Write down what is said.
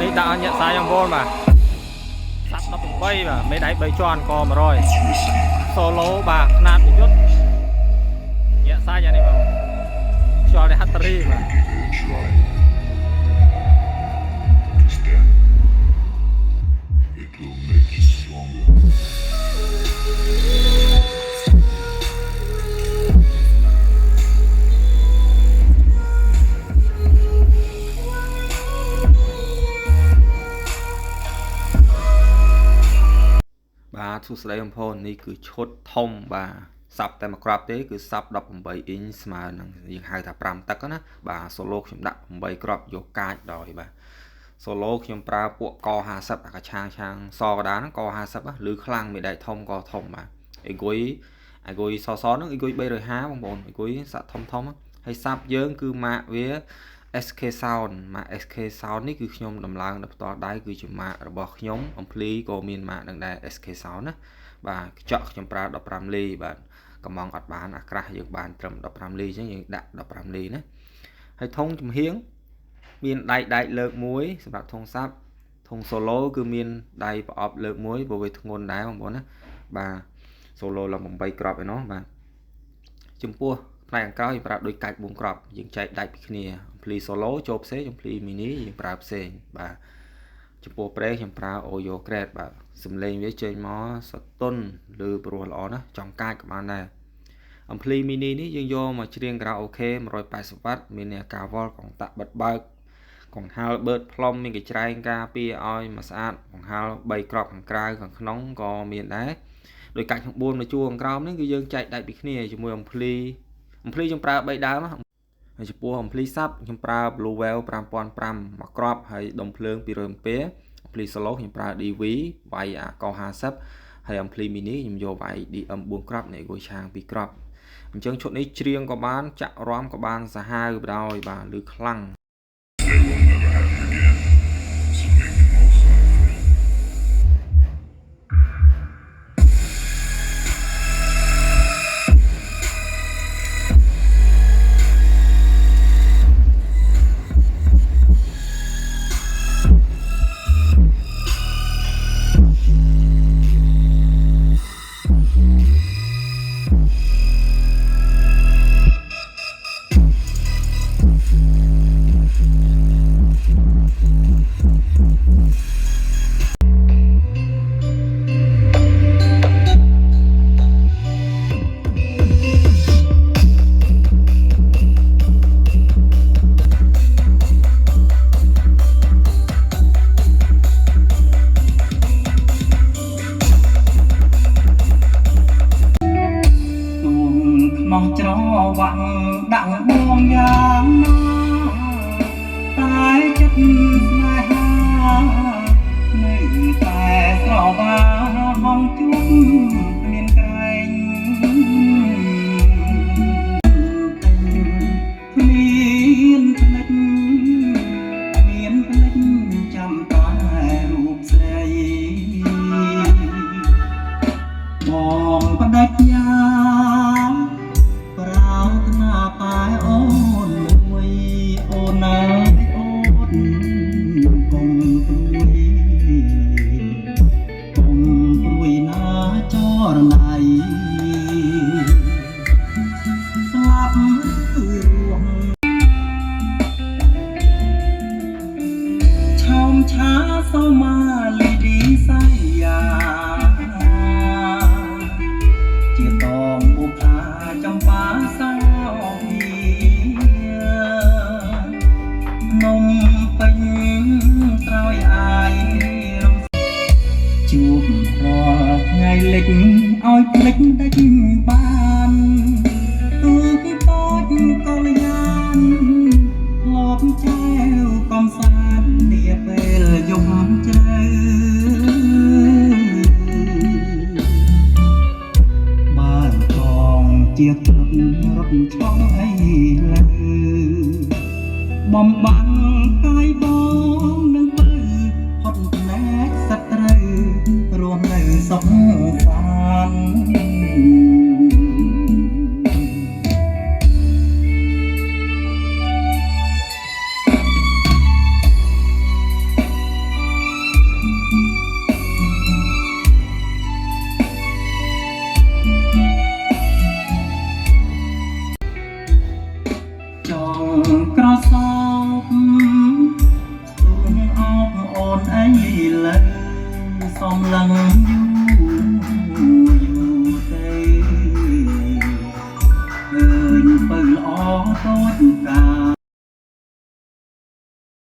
នេះដាក់ញ៉ាក់សាយអំបូនបាទសាប់18បាទមេដៃ3ជាន់ក100 solo បាទຂະຫນាតយុទ្ធញ៉ាក់សាយយ៉ាងនេះបាទខ្យល់នេះហាត់តរីបាទបាទសួស្តីបងប្អូននេះគឺឈុតធំបាទសាប់តែមួយគ្រាប់ទេគឺសាប់18អ៊ីងស្មើនឹងយើងហៅថា5ទឹកណាបាទ solo ខ្ញុំដាក់8គ្រាប់យកកាចដល់បាទ solo ខ្ញុំប្រើពួកក50អាកាឆាងសកដាហ្នឹងក50ឬខ្លាំងមេដៃធំកធំបាទអីគុយសហ្នឹងអីគុយ350បងប្អូនអីគុយសាក់ធំហើយសាប់យើងគឺម៉ាកវា SK Sound ម៉ាក SK Sound នេះគឺខ្ញុំដំឡើងដល់ផ្ទាល់ដៃគឺជាម៉ាករបស់ខ្ញុំអំភ្លីក៏មានម៉ាកនឹងដែរ SK Sound ណាបាទកញ្ចក់ខ្ញុំប្រើ15លីបាទកំងអត់បានអាក្រាស់យើងបានត្រឹម15លីអញ្ចឹងយើងដាក់15លីណាហើយធុងចំហៀងមានដៃលើកមួយសម្រាប់ធុងសាប់ធុង solo គឺមានដៃប្រអប់លើកមួយព្រោះវាធ្ងន់ដែរបងប្អូនណាបាទ solo ឡើង8គ្រាប់ឯណោះបាទចំពោះផ្នែកខាងក្រោយប្រើដូចកាច់4គ្រាប់យើងចែកដាច់ពីគ្នាអំភ្លី solo ចូលផ្សេងអំភ្លី mini យើងប្រើផ្សេងបាទចំពោះប្រេងខ្ញុំប្រើ Oyo Grade បាទសំឡេងវាចេញមកសតុនឬព្រោះល្អណាស់ចង់កាចក៏បានដែរអំភ្លី mini នេះយើងយកមកច្រៀងក្រៅអូខេ180វ៉ាត់មានអ្នកការវល់កងតាក់បិទបើកកង្ហាលបឺតផ្លុំមានកញ្ច្រែងការពារឲ្យមកស្អាតកង្ហាល3គ្រាប់ខាងក្រៅខាងក្នុងក៏មានដែរដោយកាច់ខាង4មកជួរខាងក្រោមនេះគឺយើងចែកដាច់ពីគ្នាជាមួយអំភ្លីខ្ញុំប្រើ3ដើមហើយចំពោះអំភ្លីសាប់ខ្ញុំប្រើ Blue Whale 5005មកគ្រាប់ហើយដុំភ្លើង200អាំពែអំភ្លី solo ខ្ញុំប្រើ DV វាយអាក50ហើយអំភ្លី mini ខ្ញុំយកវាយ DM 4គ្រាប់នៃគួយឆាង2គ្រាប់អញ្ចឹងឈុតនេះច្រៀងក៏បានចាក់រាំក៏បានសាហាវបដ ாய் បាទឬខ្លាំងច្រវាក់ដាក់បងយ៉ាងណាតែចិត្តស្នេហានៅតែស្រវាហងជួបមានក្រែងមានភ្លេចចាំតែរូបស្រីបងបដិញ្ញាតែអូនមួយអូនណាអូនកុំព្រួយណាចរណៃស្លាប់រួមឆោមឆាសូម៉ា